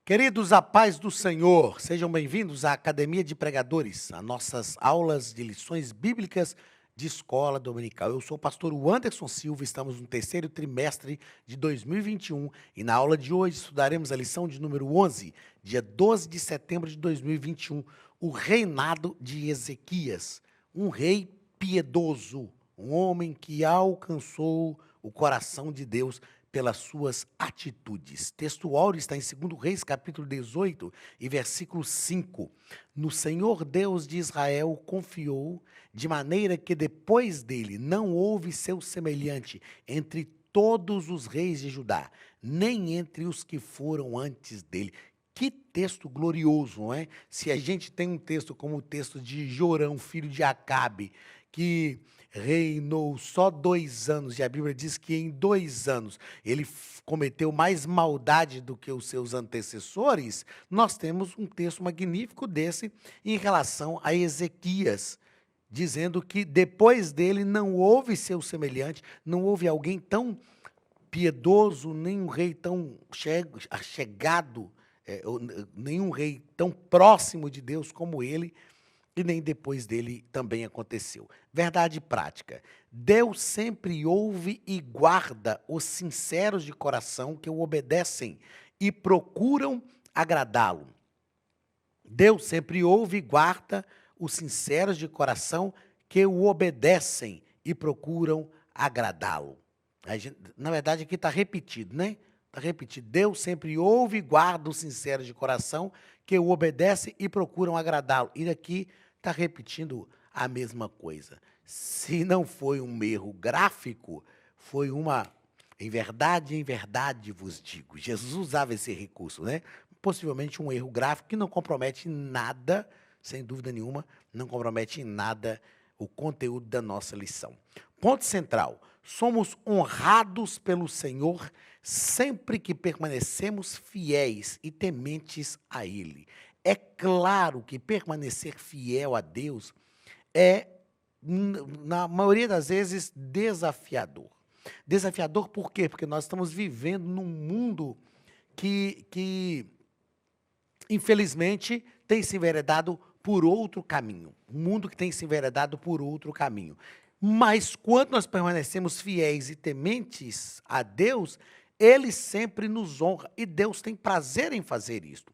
Queridos, a paz do Senhor, sejam bem-vindos à Academia de Pregadores, a nossas aulas de lições bíblicas de escola dominical. Eu sou o pastor Anderson Silva, estamos no terceiro trimestre de 2021 e na aula de hoje estudaremos a lição de número 11, dia 12 de setembro de 2021, o reinado de Ezequias, um rei piedoso, um homem que alcançou o coração de Deus pelas suas atitudes. Texto áureo está em 2 Reis, capítulo 18 e versículo 5. No Senhor Deus de Israel confiou, de maneira que depois dele não houve seu semelhante entre todos os reis de Judá, nem entre os que foram antes dele. Que texto glorioso, não é? Se a gente tem um texto como o texto de Jorão, filho de Acabe, que reinou só 2 anos, e a Bíblia diz que em 2 anos ele cometeu mais maldade do que os seus antecessores, nós temos um texto magnífico desse em relação a Ezequias, dizendo que depois dele não houve seu semelhante, não houve alguém tão piedoso, nem um rei tão chegado, nenhum rei tão próximo de Deus como ele, e nem depois dele também aconteceu. Verdade prática. Deus sempre ouve e guarda os sinceros de coração que o obedecem e procuram agradá-lo. Deus sempre ouve e guarda os sinceros de coração que o obedecem e procuram agradá-lo. Na verdade, aqui está repetido, né? Está repetido. Deus sempre ouve e guarda os sinceros de coração que o obedecem e procuram agradá-lo. E aqui está repetindo a mesma coisa. Se não foi um erro gráfico, foi uma... em verdade vos digo. Jesus usava esse recurso, né? Possivelmente um erro gráfico que não compromete em nada, sem dúvida nenhuma, não compromete em nada o conteúdo da nossa lição. Ponto central. Somos honrados pelo Senhor sempre que permanecemos fiéis e tementes a Ele. É claro que permanecer fiel a Deus é, na maioria das vezes, desafiador. Desafiador por quê? Porque nós estamos vivendo num mundo que infelizmente, tem se enveredado por outro caminho. Um mundo que tem se enveredado por outro caminho. Mas, quando nós permanecemos fiéis e tementes a Deus, Ele sempre nos honra. E Deus tem prazer em fazer isso.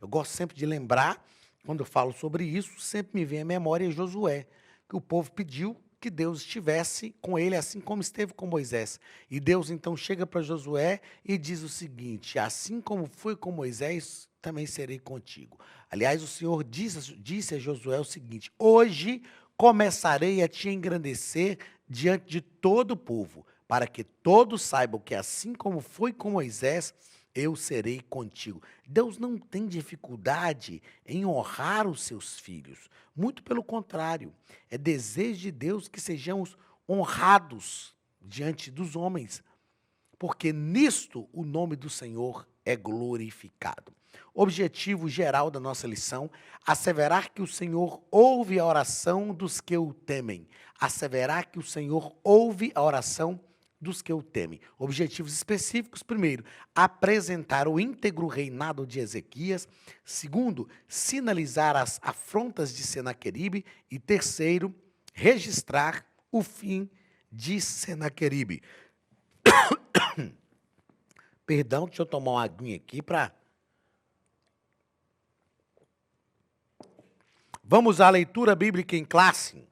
Eu gosto sempre de lembrar, quando eu falo sobre isso, sempre me vem à memória Josué, que o povo pediu que Deus estivesse com ele, assim como esteve com Moisés. E Deus, então, chega para Josué e diz o seguinte: assim como foi com Moisés, também serei contigo. Aliás, o Senhor disse a Josué o seguinte: hoje começarei a te engrandecer diante de todo o povo, para que todos saibam que assim como foi com Moisés, eu serei contigo. Deus não tem dificuldade em honrar os seus filhos. Muito pelo contrário, é desejo de Deus que sejamos honrados diante dos homens, porque nisto o nome do Senhor é glorificado. Objetivo geral da nossa lição: asseverar que o Senhor ouve a oração dos que o temem. Asseverar que o Senhor ouve a oração dos que o temem. Objetivos específicos: primeiro, apresentar o íntegro reinado de Ezequias. Segundo, sinalizar as afrontas de Senaqueribe. E terceiro, registrar o fim de Senaqueribe. Perdão, deixa eu tomar uma aguinha aqui para... Vamos à leitura bíblica em classe.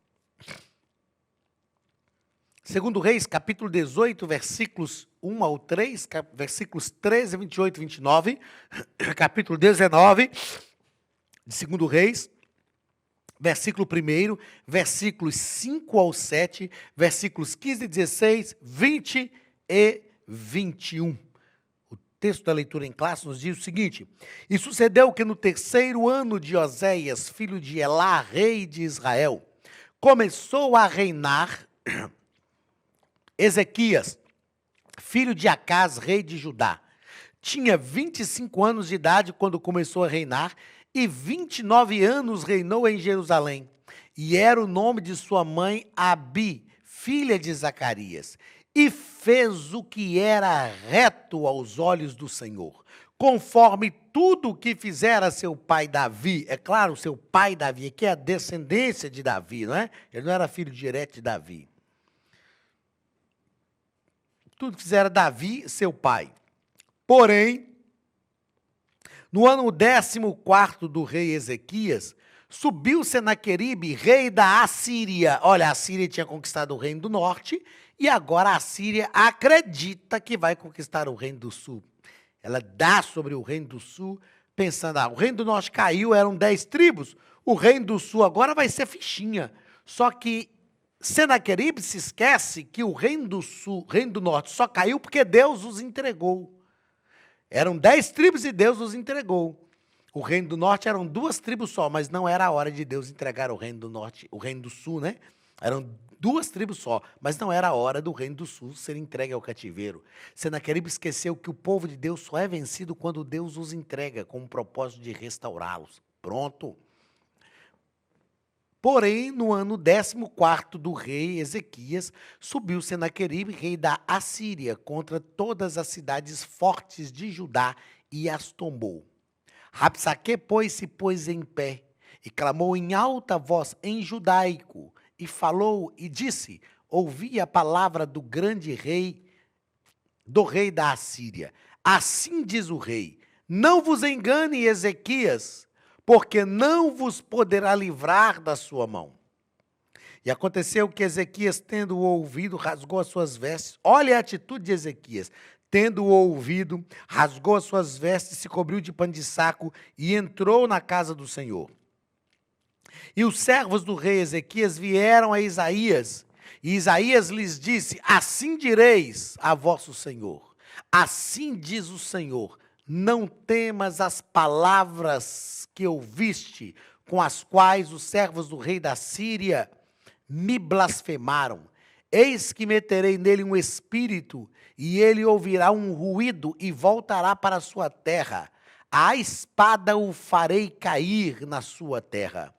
2 Reis, capítulo 18, versículos 1 ao 3, versículos 13, 28 e 29, capítulo 19 de 2 Reis, versículo 1, versículos 5 ao 7, versículos 15, 16, 20 e 21. O texto da leitura em classe nos diz o seguinte: e sucedeu que no 3º ano de Oséias, filho de Elá, rei de Israel, começou a reinar Ezequias, filho de Acás, rei de Judá. Tinha 25 anos de idade quando começou a reinar, e 29 anos reinou em Jerusalém. E era o nome de sua mãe Abi, filha de Zacarias. E fez o que era reto aos olhos do Senhor, conforme tudo o que fizera seu pai Davi. É claro, seu pai Davi, que é a descendência de Davi, não é? Ele não era filho direto de Davi. Tudo que fizera Davi, seu pai. Porém, no ano 14º do rei Ezequias, subiu Senaqueribe, rei da Assíria. Olha, a Assíria tinha conquistado o reino do norte e agora a Assíria acredita que vai conquistar o reino do sul. Ela dá sobre o reino do sul, pensando, o reino do norte caiu, eram 10 tribos, o reino do sul agora vai ser fichinha. Só que Senaqueribe se esquece que o reino do sul, reino do norte só caiu porque Deus os entregou. Eram 10 tribos e Deus os entregou. O reino do norte eram 2 tribos só, mas não era a hora de Deus entregar o reino do norte, o reino do sul, né? Eram 2 tribos só, mas não era a hora do reino do sul ser entregue ao cativeiro. Senaqueribe esqueceu que o povo de Deus só é vencido quando Deus os entrega, com o propósito de restaurá-los. Pronto. Porém, no ano 14º do rei Ezequias, subiu Senaqueribe, rei da Assíria, contra todas as cidades fortes de Judá e as tombou. Rabsaque, pois, se pôs em pé e clamou em alta voz em judaico e falou e disse, ouvi a palavra do grande rei, do rei da Assíria. Assim diz o rei, não vos engane, Ezequias, porque não vos poderá livrar da sua mão. E aconteceu que Ezequias, tendo ouvido, rasgou as suas vestes. Olha a atitude de Ezequias. Tendo ouvido, rasgou as suas vestes, se cobriu de pano de saco e entrou na casa do Senhor. E os servos do rei Ezequias vieram a Isaías. E Isaías lhes disse, assim direis a vosso Senhor. Assim diz o Senhor. Não temas as palavras que ouviste, com as quais os servos do rei da Síria me blasfemaram. Eis que meterei nele um espírito, e ele ouvirá um ruído e voltará para a sua terra. A espada o farei cair na sua terra.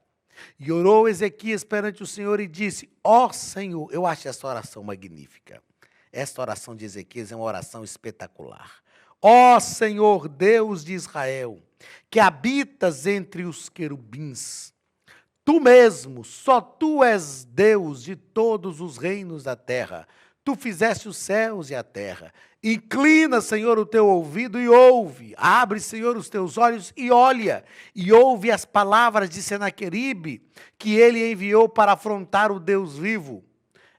E orou Ezequias perante o Senhor e disse, ó Senhor, eu acho essa oração magnífica. Esta oração de Ezequias é uma oração espetacular. Ó Senhor Deus de Israel, que habitas entre os querubins, tu mesmo, só tu és Deus de todos os reinos da terra. Tu fizeste os céus e a terra. Inclina, Senhor, o teu ouvido e ouve. Abre, Senhor, os teus olhos e olha. E ouve as palavras de Senaqueribe, que ele enviou para afrontar o Deus vivo.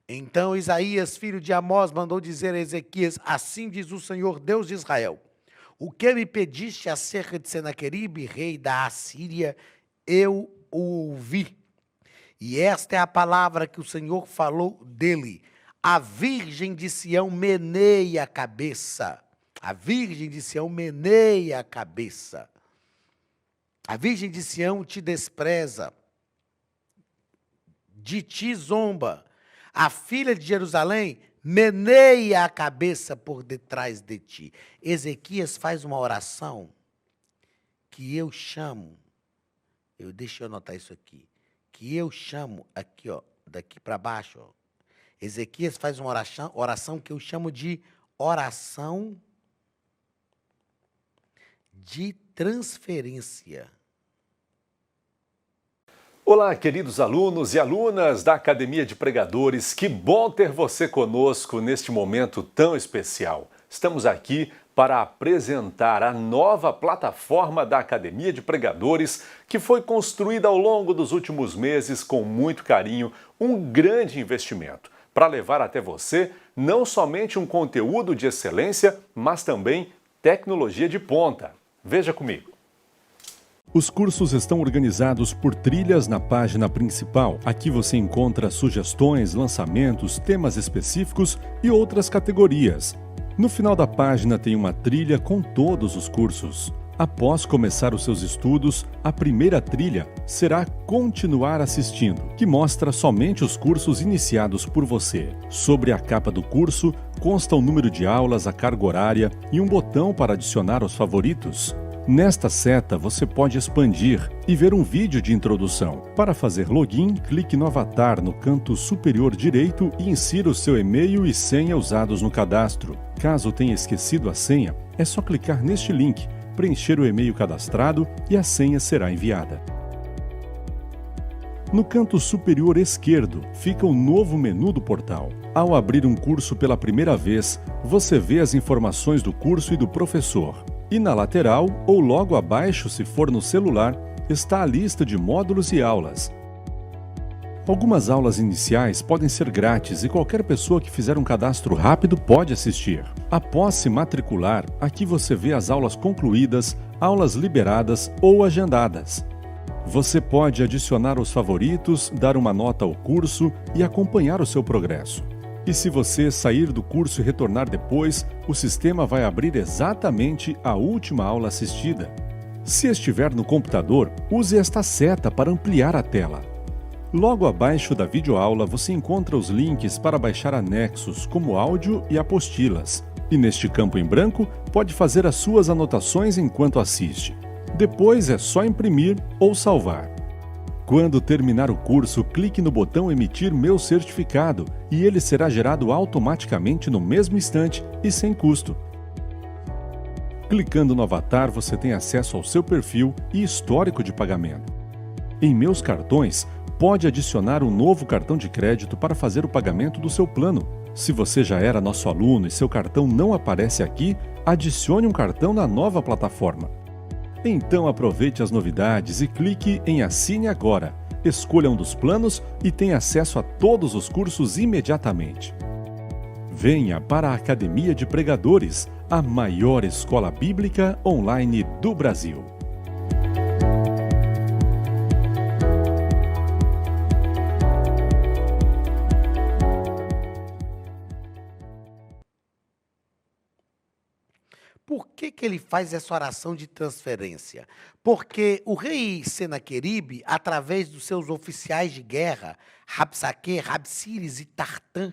Então Isaías, filho de Amós, mandou dizer a Ezequias, assim diz o Senhor, Deus de Israel, o que me pediste acerca de Senaqueribe, rei da Assíria, eu o ouvi. E esta é a palavra que o Senhor falou dele. A virgem de Sião meneia a cabeça. A virgem de Sião meneia a cabeça. A virgem de Sião te despreza. De ti zomba. A filha de Jerusalém meneia a cabeça por detrás de ti. Ezequias faz uma oração que eu chamo, deixa eu anotar isso aqui, que eu chamo aqui, ó, daqui para baixo, ó. Ezequias faz uma oração que eu chamo de oração de transferência. Olá, queridos alunos e alunas da Academia de Pregadores, que bom ter você conosco neste momento tão especial. Estamos aqui para apresentar a nova plataforma da Academia de Pregadores, que foi construída ao longo dos últimos meses com muito carinho, um grande investimento, para levar até você não somente um conteúdo de excelência, mas também tecnologia de ponta. Veja comigo. Os cursos estão organizados por trilhas na página principal. Aqui você encontra sugestões, lançamentos, temas específicos e outras categorias. No final da página tem uma trilha com todos os cursos. Após começar os seus estudos, a primeira trilha será Continuar assistindo, que mostra somente os cursos iniciados por você. Sobre a capa do curso, consta o número de aulas, a carga horária e um botão para adicionar aos favoritos. Nesta seta, você pode expandir e ver um vídeo de introdução. Para fazer login, clique no avatar no canto superior direito e insira o seu e-mail e senha usados no cadastro. Caso tenha esquecido a senha, é só clicar neste link preencher o e-mail cadastrado e a senha será enviada. No canto superior esquerdo fica o novo menu do portal. Ao abrir um curso pela primeira vez, você vê as informações do curso e do professor. E na lateral, ou logo abaixo se for no celular, está a lista de módulos e aulas. Algumas aulas iniciais podem ser grátis e qualquer pessoa que fizer um cadastro rápido pode assistir. Após se matricular, aqui você vê as aulas concluídas, aulas liberadas ou agendadas. Você pode adicionar os favoritos, dar uma nota ao curso e acompanhar o seu progresso. E se você sair do curso e retornar depois, o sistema vai abrir exatamente a última aula assistida. Se estiver no computador, use esta seta para ampliar a tela. Logo abaixo da videoaula você encontra os links para baixar anexos, como áudio e apostilas. E neste campo em branco, pode fazer as suas anotações enquanto assiste. Depois é só imprimir ou salvar. Quando terminar o curso, clique no botão Emitir meu certificado e ele será gerado automaticamente no mesmo instante e sem custo. Clicando no avatar, você tem acesso ao seu perfil e histórico de pagamento. Em Meus Cartões, pode adicionar um novo cartão de crédito para fazer o pagamento do seu plano. Se você já era nosso aluno e seu cartão não aparece aqui, adicione um cartão na nova plataforma. Então aproveite as novidades e clique em Assine Agora. Escolha um dos planos e tenha acesso a todos os cursos imediatamente. Venha para a Academia de Pregadores, a maior escola bíblica online do Brasil. Por que ele faz essa oração de transferência? Porque o rei Senaqueribe, através dos seus oficiais de guerra, Rabsaque, Rabsíris e Tartã,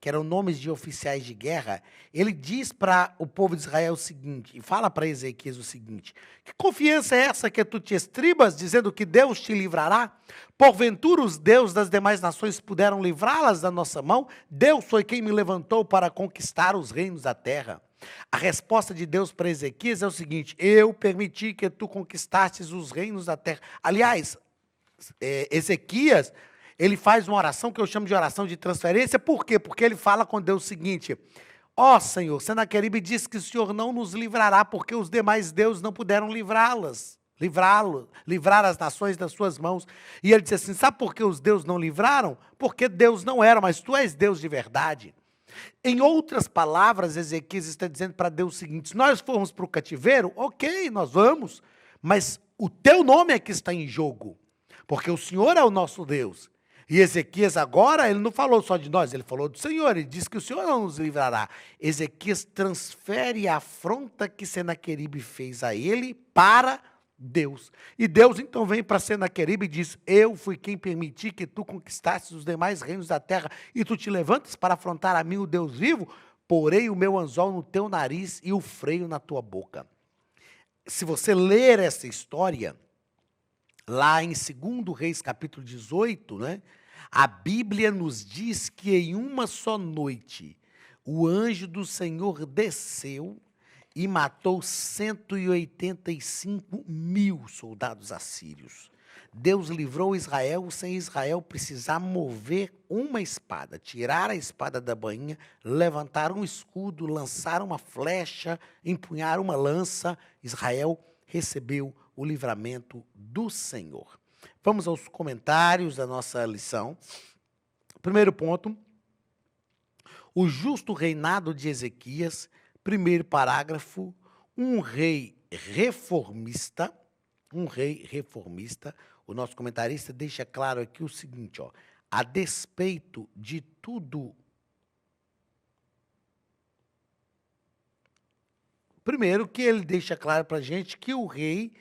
que eram nomes de oficiais de guerra, ele diz para o povo de Israel o seguinte, e fala para Ezequias o seguinte: que confiança é essa que tu te estribas, dizendo que Deus te livrará? Porventura os deuses das demais nações puderam livrá-las da nossa mão? Deus foi quem me levantou para conquistar os reinos da terra. A resposta de Deus para Ezequias é o seguinte: eu permiti que tu conquistastes os reinos da terra. Aliás, Ezequias, ele faz uma oração que eu chamo de oração de transferência. Por quê? Porque ele fala com Deus o seguinte: ó Senhor, Senaqueribe diz que o Senhor não nos livrará, porque os demais deuses não puderam livrar as nações das suas mãos. E ele diz assim: sabe por que os deuses não livraram? Porque Deus não era, mas tu és Deus de verdade. Em outras palavras, Ezequias está dizendo para Deus o seguinte: se nós formos para o cativeiro, ok, nós vamos, mas o teu nome é que está em jogo, porque o Senhor é o nosso Deus. E Ezequias agora, ele não falou só de nós, ele falou do Senhor, ele disse que o Senhor não nos livrará. Ezequias transfere a afronta que Senaqueribe fez a ele para Deus. E Deus então vem para Senaqueribe e diz: eu fui quem permiti que tu conquistasses os demais reinos da terra, e tu te levantas para afrontar a mim, o Deus vivo? Porei o meu anzol no teu nariz e o freio na tua boca. Se você ler essa história, lá em 2 Reis capítulo 18, né, a Bíblia nos diz que em uma só noite o anjo do Senhor desceu e matou 185 mil soldados assírios. Deus livrou Israel sem Israel precisar mover uma espada, tirar a espada da bainha, levantar um escudo, lançar uma flecha, empunhar uma lança. Israel recebeu o livramento do Senhor. Vamos aos comentários da nossa lição. Primeiro ponto: o justo reinado de Ezequias. Primeiro parágrafo: um rei reformista. O nosso comentarista deixa claro aqui o seguinte, ó: a despeito de tudo. Primeiro, que ele deixa claro para a gente que o rei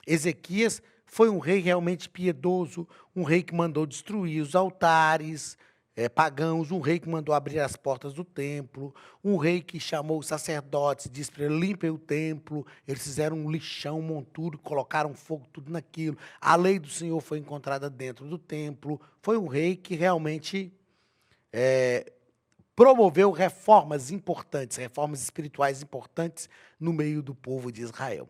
Ezequias foi um rei realmente piedoso, um rei que mandou destruir os altares pagãos, um rei que mandou abrir as portas do templo, um rei que chamou os sacerdotes, disse para ele: limpem o templo. Eles fizeram um lixão, um monturo, colocaram fogo, tudo naquilo. A lei do Senhor foi encontrada dentro do templo. Foi um rei que realmente promoveu reformas importantes, reformas espirituais importantes no meio do povo de Israel.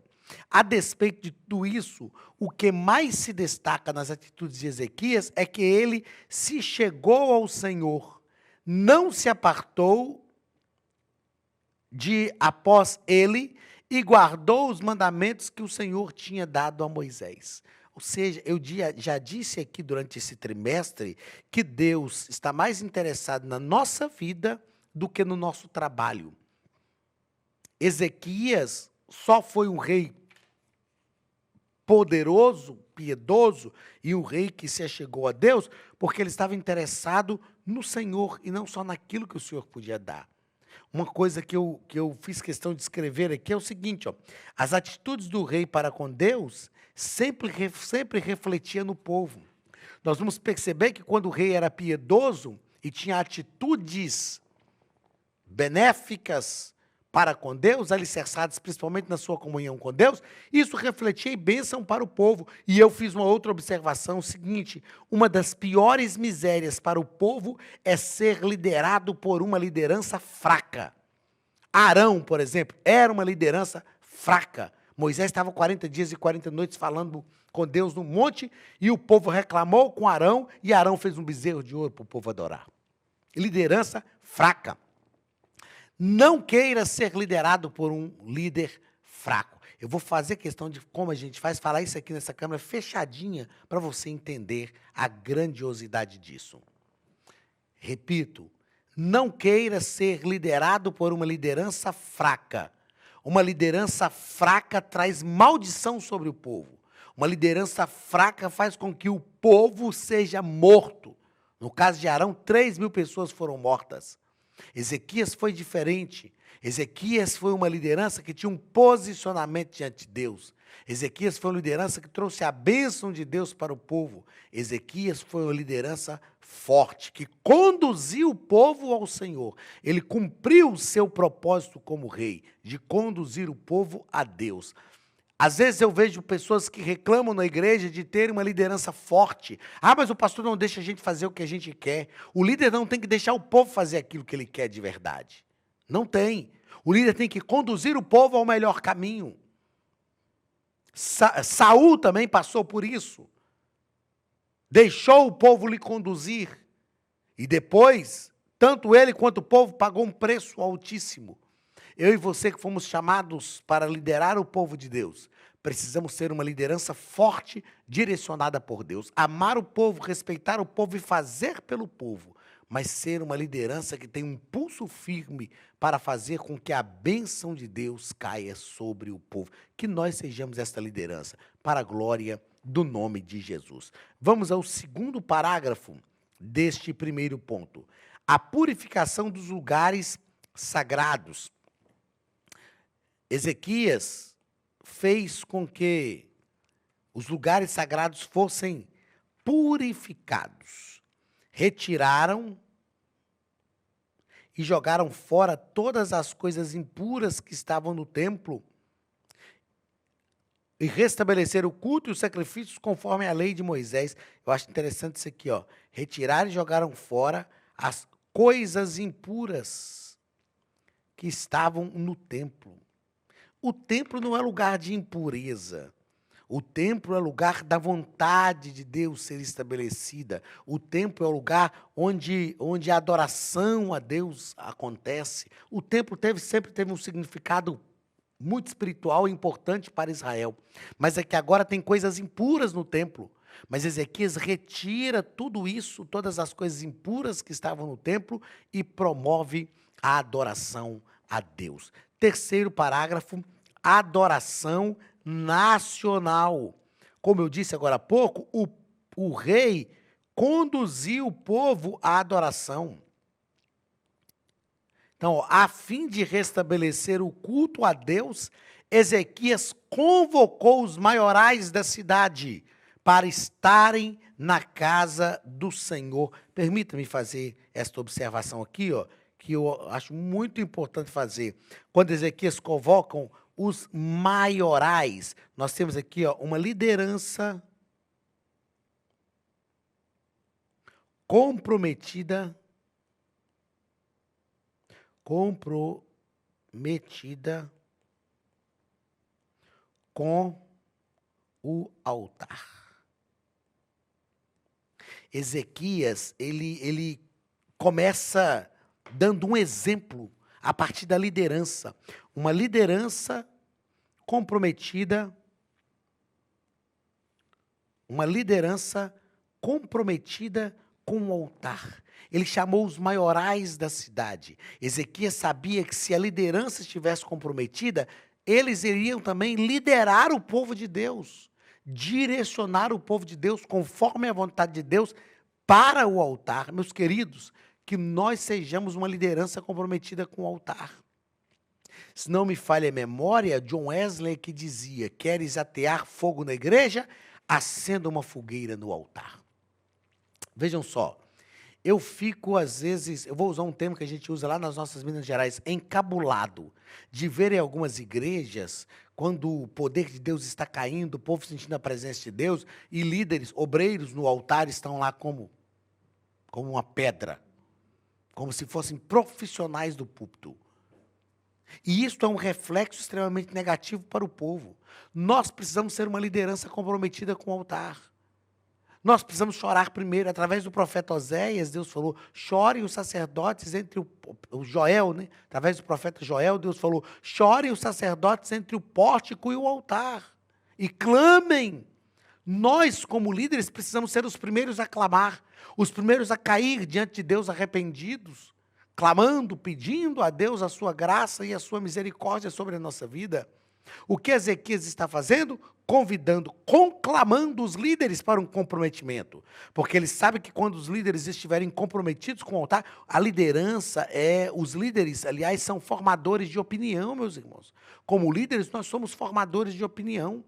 A despeito de tudo isso, o que mais se destaca nas atitudes de Ezequias é que ele se chegou ao Senhor, não se apartou de após ele e guardou os mandamentos que o Senhor tinha dado a Moisés. Ou seja, eu já disse aqui durante esse trimestre que Deus está mais interessado na nossa vida do que no nosso trabalho. Ezequias só foi um rei poderoso, piedoso e um rei que se achegou a Deus porque ele estava interessado no Senhor e não só naquilo que o Senhor podia dar. Uma coisa que eu fiz questão de escrever aqui é o seguinte, ó, as atitudes do rei para com Deus sempre refletia no povo. Nós vamos perceber que quando o rei era piedoso e tinha atitudes benéficas para com Deus, alicerçadas principalmente na sua comunhão com Deus, isso refletia em bênção para o povo. E eu fiz uma outra observação, o seguinte, uma das piores misérias para o povo é ser liderado por uma liderança fraca. Arão, por exemplo, era uma liderança fraca. Moisés estava 40 dias e 40 noites falando com Deus no monte, e o povo reclamou com Arão, e Arão fez um bezerro de ouro para o povo adorar. Liderança fraca. Não queira ser liderado por um líder fraco. Eu vou fazer questão de, como a gente faz, falar isso aqui nessa câmera fechadinha para você entender a grandiosidade disso. Repito, não queira ser liderado por uma liderança fraca. Uma liderança fraca traz maldição sobre o povo. Uma liderança fraca faz com que o povo seja morto. No caso de Arão, 3.000 pessoas foram mortas. Ezequias foi diferente. Ezequias foi uma liderança que tinha um posicionamento diante de Deus. Ezequias foi uma liderança que trouxe a bênção de Deus para o povo. Ezequias foi uma liderança forte, que conduziu o povo ao Senhor. Ele cumpriu o seu propósito como rei, de conduzir o povo a Deus. Às vezes eu vejo pessoas que reclamam na igreja de ter uma liderança forte. Ah, mas o pastor não deixa a gente fazer o que a gente quer. O líder não tem que deixar o povo fazer aquilo que ele quer de verdade. Não tem. O líder tem que conduzir o povo ao melhor caminho. Saul também passou por isso. Deixou o povo lhe conduzir. E depois, tanto ele quanto o povo pagou um preço altíssimo. Eu e você que fomos chamados para liderar o povo de Deus, precisamos ser uma liderança forte, direcionada por Deus. Amar o povo, respeitar o povo e fazer pelo povo, mas ser uma liderança que tem um pulso firme para fazer com que a bênção de Deus caia sobre o povo. Que nós sejamos esta liderança, para a glória do nome de Jesus. Vamos ao segundo parágrafo deste primeiro ponto. A purificação dos lugares sagrados. Ezequias fez com que os lugares sagrados fossem purificados. Retiraram e jogaram fora todas as coisas impuras que estavam no templo e restabeleceram o culto e os sacrifícios conforme a lei de Moisés. Eu acho interessante isso aqui, ó. Retiraram e jogaram fora as coisas impuras que estavam no templo. O templo não é lugar de impureza. O templo é lugar da vontade de Deus ser estabelecida. O templo é o lugar onde a adoração a Deus acontece. O templo sempre teve um significado muito espiritual e importante para Israel. Mas é que agora tem coisas impuras no templo. Mas Ezequias retira tudo isso, todas as coisas impuras que estavam no templo e promove a adoração a Deus. Terceiro parágrafo, adoração nacional. Como eu disse agora há pouco, o rei conduziu o povo à adoração. Então, a fim de restabelecer o culto a Deus, Ezequias convocou os maiorais da cidade para estarem na casa do Senhor. Permita-me fazer esta observação aqui, ó, que eu acho muito importante fazer. Quando Ezequias convocam os maiorais, nós temos aqui, ó, uma liderança comprometida com o altar. Ezequias, ele começa dando um exemplo a partir da liderança. Uma liderança comprometida, com o altar. Ele chamou os maiorais da cidade. Ezequias sabia que se a liderança estivesse comprometida, eles iriam também liderar o povo de Deus, direcionar o povo de Deus conforme a vontade de Deus para o altar. Meus queridos, que nós sejamos uma liderança comprometida com o altar. Se não me falha a memória, John Wesley que dizia: queres atear fogo na igreja? Acenda uma fogueira no altar. Vejam só, eu fico às vezes, eu vou usar um termo que a gente usa lá nas nossas Minas Gerais, encabulado, de ver em algumas igrejas, quando o poder de Deus está caindo, o povo sentindo a presença de Deus, e líderes, obreiros no altar estão lá como uma pedra, como se fossem profissionais do púlpito. E isso é um reflexo extremamente negativo para o povo. Nós precisamos ser uma liderança comprometida com o altar. Nós precisamos chorar primeiro. Através do profeta Oséias, Deus falou: chorem os sacerdotes entre o Joel, né? Através do profeta Joel, Deus falou: chorem os sacerdotes entre o pórtico e o altar. E clamem. Nós, como líderes, precisamos ser os primeiros a clamar, os primeiros a cair diante de Deus arrependidos, clamando, pedindo a Deus a sua graça e a sua misericórdia sobre a nossa vida. O que Ezequias está fazendo? Convidando, conclamando os líderes para um comprometimento. Porque ele sabe que quando os líderes estiverem comprometidos com o altar, a liderança os líderes, aliás, são formadores de opinião, meus irmãos. Como líderes, nós somos formadores de opinião.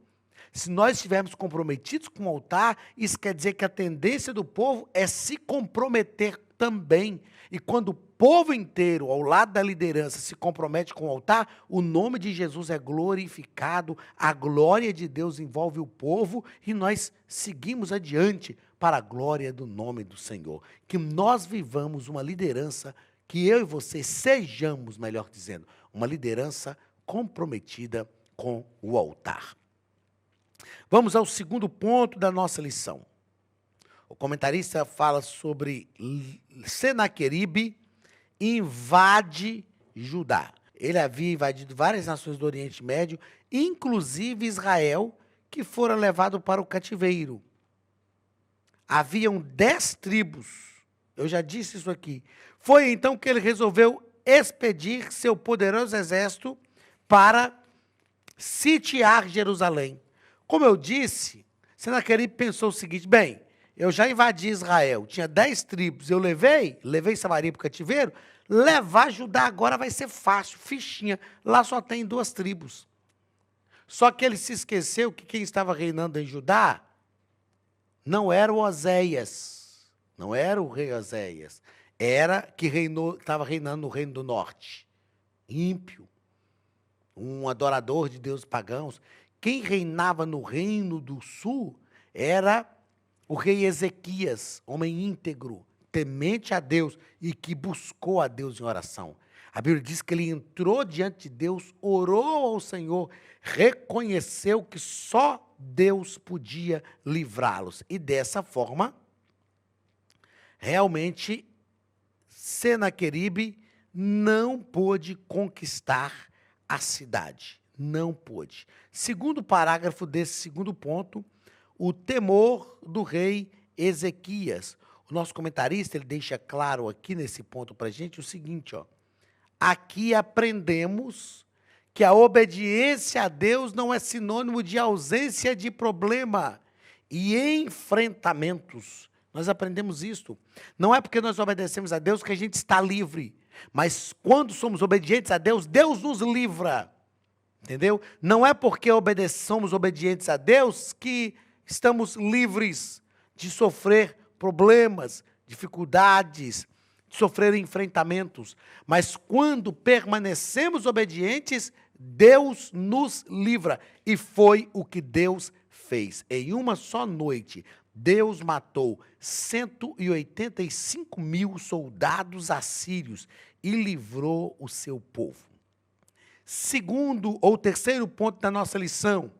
Se nós estivermos comprometidos com o altar, isso quer dizer que a tendência do povo é se comprometer também. E quando o povo inteiro, ao lado da liderança, se compromete com o altar, o nome de Jesus é glorificado, a glória de Deus envolve o povo e nós seguimos adiante para a glória do nome do Senhor. Que nós vivamos uma liderança, que eu e você sejamos, melhor dizendo, uma liderança comprometida com o altar. Vamos ao segundo ponto da nossa lição. O comentarista fala sobre Senaqueribe invade Judá. Ele havia invadido várias nações do Oriente Médio, inclusive Israel, que fora levado para o cativeiro. Haviam 10 tribos. Eu já disse isso aqui. Foi então que ele resolveu expedir seu poderoso exército para sitiar Jerusalém. Como eu disse, Senaqueribe pensou o seguinte: bem, eu já invadi Israel, tinha 10 tribos, eu levei Samaria para o cativeiro, levar Judá agora vai ser fácil, fichinha, lá só tem 2 tribos. Só que ele se esqueceu que quem estava reinando em Judá não era o Oséias, não era o rei Oséias, era que estava reinando no reino do norte, ímpio, um adorador de deuses pagãos. Quem reinava no reino do sul era o rei Ezequias, homem íntegro, temente a Deus e que buscou a Deus em oração. A Bíblia diz que ele entrou diante de Deus, orou ao Senhor, reconheceu que só Deus podia livrá-los. E dessa forma, realmente, Senaqueribe não pôde conquistar a cidade. Não pôde. Segundo parágrafo desse segundo ponto, o temor do rei Ezequias. O nosso comentarista ele deixa claro aqui nesse ponto para a gente o seguinte, ó. Aqui aprendemos que a obediência a Deus não é sinônimo de ausência de problema e enfrentamentos. Nós aprendemos isto. Não é porque nós obedecemos a Deus que a gente está livre, mas quando somos obedientes a Deus, Deus nos livra. Entendeu? Não é porque somos obedientes a Deus que estamos livres de sofrer problemas, dificuldades, de sofrer enfrentamentos. Mas quando permanecemos obedientes, Deus nos livra. E foi o que Deus fez. Em uma só noite, Deus matou 185 mil soldados assírios e livrou o seu povo. Segundo ou terceiro ponto da nossa lição,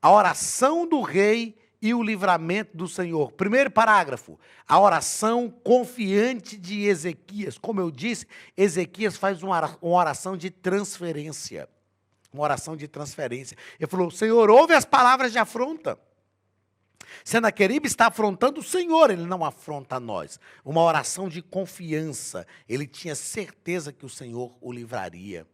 A oração do rei e o livramento do Senhor. Primeiro parágrafo, a oração confiante de Ezequias. Como eu disse, Ezequias faz uma oração de transferência. Uma oração de transferência. Ele falou: Senhor, ouve as palavras de afronta. Senaqueribe está afrontando o Senhor, ele não afronta a nós. Uma oração de confiança. Ele tinha certeza que o Senhor o livraria.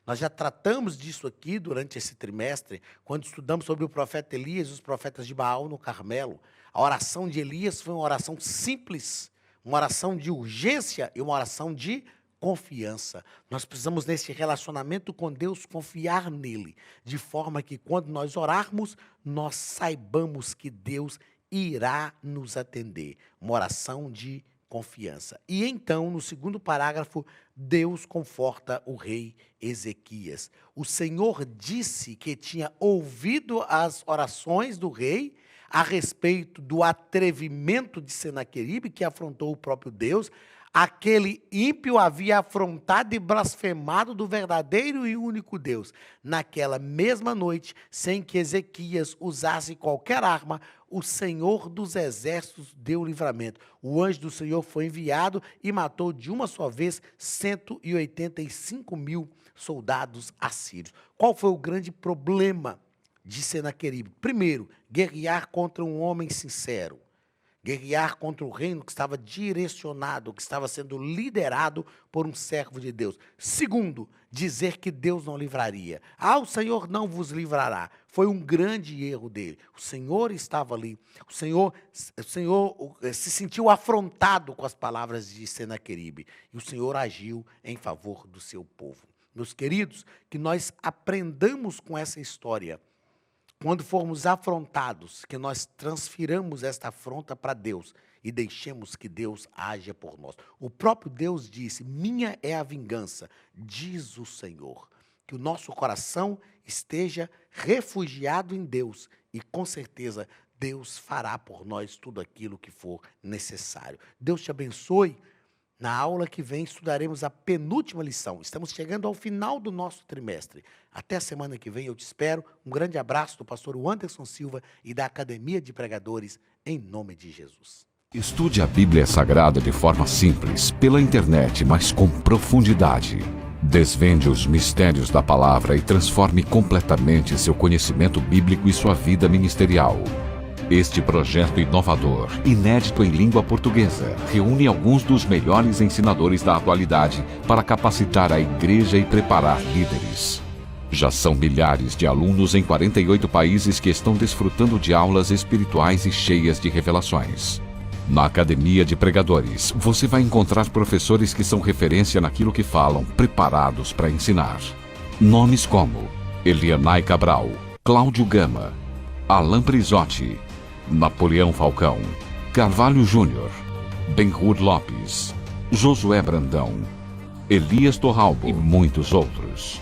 Nós já tratamos disso aqui durante esse trimestre, quando estudamos sobre o profeta Elias e os profetas de Baal no Carmelo. A oração de Elias foi uma oração simples, uma oração de urgência e uma oração de confiança. Nós precisamos, nesse relacionamento com Deus, confiar nele, de forma que quando nós orarmos, nós saibamos que Deus irá nos atender. Uma oração de confiança. E então, no segundo parágrafo, Deus conforta o rei Ezequias. O Senhor disse que tinha ouvido as orações do rei a respeito do atrevimento de Senaqueribe, que afrontou o próprio Deus. Aquele ímpio havia afrontado e blasfemado do verdadeiro e único Deus. Naquela mesma noite, sem que Ezequias usasse qualquer arma, o Senhor dos exércitos deu livramento. O anjo do Senhor foi enviado e matou de uma só vez 185.000 soldados assírios. Qual foi o grande problema de Senaqueribe? Primeiro, guerrear contra um homem sincero. Guerrear contra o reino que estava direcionado, que estava sendo liderado por um servo de Deus. Segundo, dizer que Deus não livraria. O Senhor não vos livrará. Foi um grande erro dele. O Senhor estava ali. O Senhor se sentiu afrontado com as palavras de Senaqueribe. E o Senhor agiu em favor do seu povo. Meus queridos, que nós aprendamos com essa história. Quando formos afrontados, que nós transfiramos esta afronta para Deus e deixemos que Deus haja por nós. O próprio Deus disse: minha é a vingança, diz o Senhor. Que o nosso coração esteja refugiado em Deus e com certeza Deus fará por nós tudo aquilo que for necessário. Deus te abençoe. Na aula que vem estudaremos a penúltima lição. Estamos chegando ao final do nosso trimestre. Até a semana que vem eu te espero. Um grande abraço do pastor Anderson Silva e da Academia de Pregadores, em nome de Jesus. Estude a Bíblia Sagrada de forma simples, pela internet, mas com profundidade. Desvende os mistérios da palavra e transforme completamente seu conhecimento bíblico e sua vida ministerial. Este projeto inovador, inédito em língua portuguesa, reúne alguns dos melhores ensinadores da atualidade para capacitar a igreja e preparar líderes. Já são milhares de alunos em 48 países que estão desfrutando de aulas espirituais e cheias de revelações. Na Academia de Pregadores, você vai encontrar professores que são referência naquilo que falam, preparados para ensinar. Nomes como Elianai Cabral, Cláudio Gama, Alan Prisotti, Napoleão Falcão, Carvalho Júnior, Benhur Lopes, Josué Brandão, Elias Torralbo e muitos outros.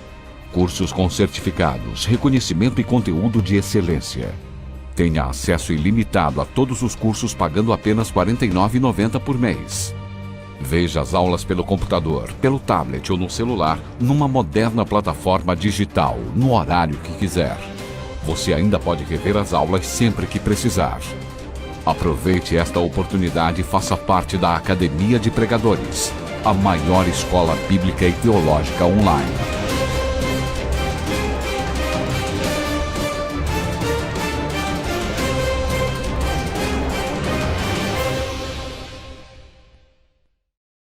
Cursos com certificados, reconhecimento e conteúdo de excelência. Tenha acesso ilimitado a todos os cursos pagando apenas R$ 49,90 por mês. Veja as aulas pelo computador, pelo tablet ou no celular, numa moderna plataforma digital, no horário que quiser. Você ainda pode rever as aulas sempre que precisar. Aproveite esta oportunidade e faça parte da Academia de Pregadores, a maior escola bíblica e teológica online.